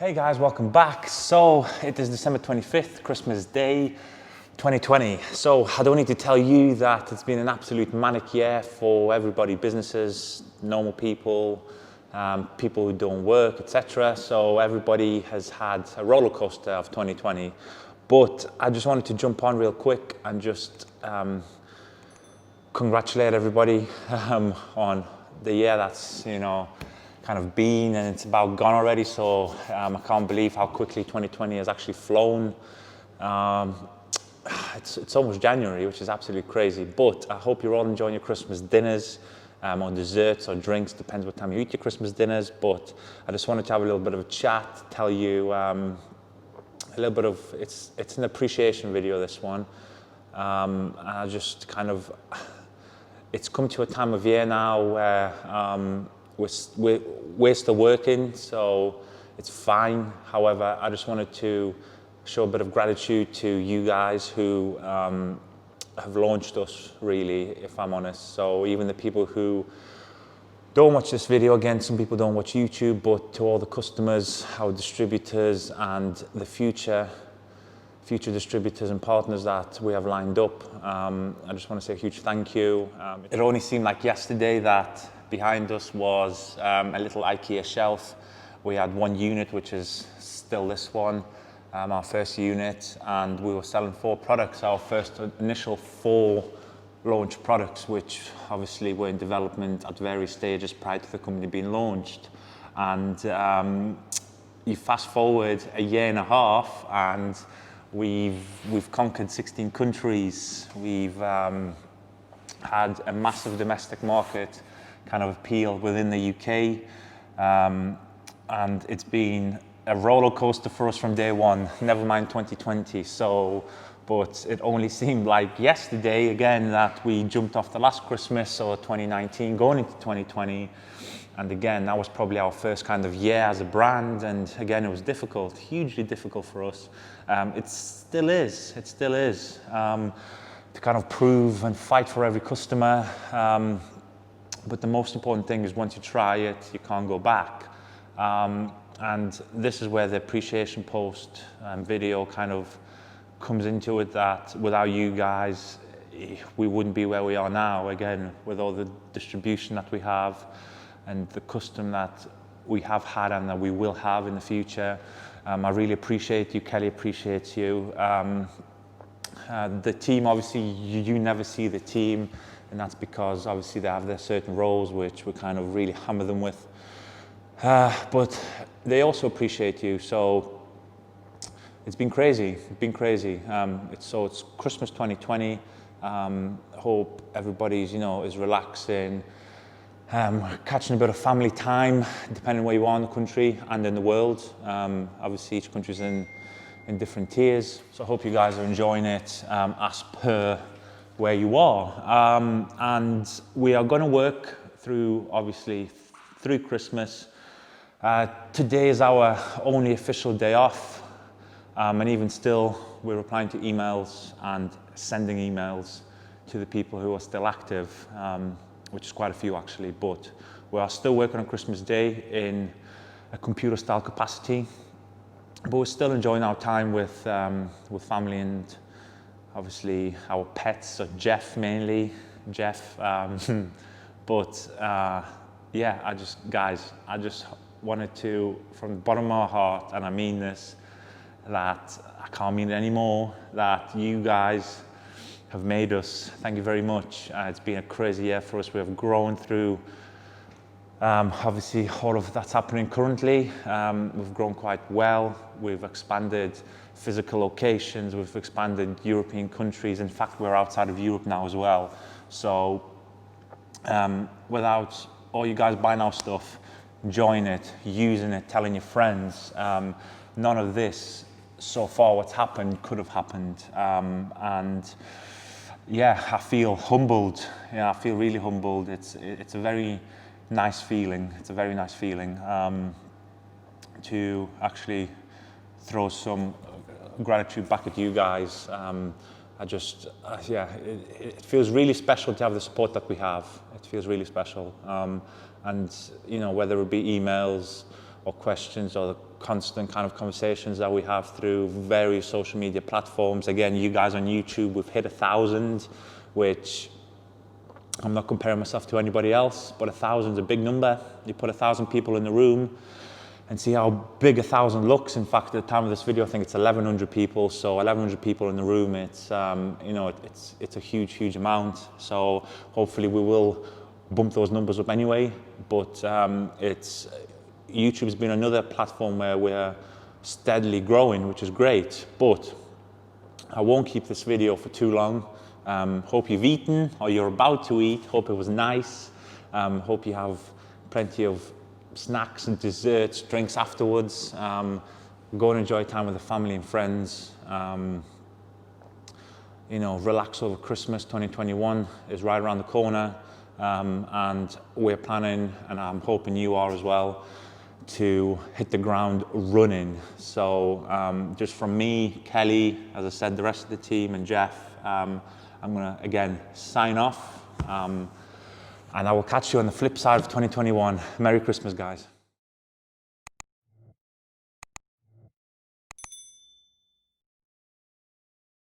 Hey guys, welcome back. So it is December 25th, Christmas Day 2020. So I don't need to tell you that it's been an absolute manic year for everybody, businesses, normal people, people who don't work, etc. So everybody has had a roller coaster of 2020. But I just wanted to jump on real quick and just congratulate everybody on the year that's, kind of been, and it's about gone already. So I can't believe how quickly 2020 has actually flown. It's almost January, which is absolutely crazy. But I hope you're all enjoying your Christmas dinners, or desserts or drinks, depends what time you eat your Christmas dinners. But I just wanted to have a little bit of a chat, tell you a little bit of, it's an appreciation video, this one. And I just kind of, it's come to a time of year now where we're still working, so it's fine. However, I just wanted to show a bit of gratitude to you guys who have launched us, really, if I'm honest. So even the people who don't watch this video, again, some people don't watch YouTube, but to all the customers, our distributors, and the future distributors and partners that we have lined up, I just want to say a huge thank you. It only seemed like yesterday that behind us was a little IKEA shelf. We had one unit, which is still this one, our first unit, and we were selling 4 products, our first initial 4 launch products, which obviously were in development at various stages prior to the company being launched. And you fast forward a year and a half, and we've conquered 16 countries. We've had a massive domestic market kind of appeal within the UK, and it's been a roller coaster for us from day one, never mind 2020. So, but it only seemed like yesterday again that we jumped off the last Christmas, or 2019 going into 2020, and again that was probably our first kind of year as a brand, and again it was difficult, hugely difficult for us. It still is to kind of prove and fight for every customer. But the most important thing is once you try it, you can't go back. And this is where the appreciation post video kind of comes into it, that without you guys, we wouldn't be where we are now. Again, with all the distribution that we have and the custom that we have had and that we will have in the future. I really appreciate you. Kelly appreciates you. The team, obviously, you never see the team, and that's because obviously they have their certain roles which we kind of really hammer them with. But they also appreciate you. So it's been crazy. It's Christmas 2020. Hope everybody's is relaxing, catching a bit of family time, depending where you are in the country and in the world. Obviously each country's in different tiers. So I hope you guys are enjoying it as per where you are. And we are going to work through Christmas. Today is our only official day off. And even still, we're replying to emails and sending emails to the people who are still active, which is quite a few actually, but we are still working on Christmas Day in a computer style capacity. But we're still enjoying our time with family and obviously our pets, so Jeff mainly, but yeah, I just wanted to, from the bottom of my heart, and I mean this, that I can't mean it anymore, that you guys have made us. Thank you very much. It's been a crazy year for us. We have grown through obviously all of that's happening currently. We've grown quite well. We've expanded physical locations. We've expanded European countries. In fact, we're outside of Europe now as well. So without all you guys buying our stuff, enjoying it, using it, telling your friends, none of this so far what's happened could have happened. And yeah, I feel humbled. Yeah, I feel really humbled. It's a very nice feeling. It's a very nice feeling to actually throw some gratitude back at you guys. It feels really special to have the support that we have. It feels really special. And whether it be emails or questions or the constant kind of conversations that we have through various social media platforms. Again, you guys on YouTube, we've hit 1,000, which I'm not comparing myself to anybody else, but 1,000 is a big number. You put 1,000 people in the room and see how big 1,000 looks. In fact, at the time of this video, I think it's 1,100 people. So 1,100 people in the room, it's it's a huge amount. So hopefully we will bump those numbers up anyway. But YouTube's been another platform where we're steadily growing, which is great. But I won't keep this video for too long. Hope you've eaten or you're about to eat. Hope it was nice. Hope you have plenty of snacks and desserts, drinks afterwards. Go and enjoy time with the family and friends. Relax over Christmas. 2021 is right around the corner. And we're planning, and I'm hoping you are as well, to hit the ground running. So just from me, Kelly, as I said, the rest of the team, and Jeff, I'm gonna again sign off, and I will catch you on the flip side of 2021. Merry Christmas, guys.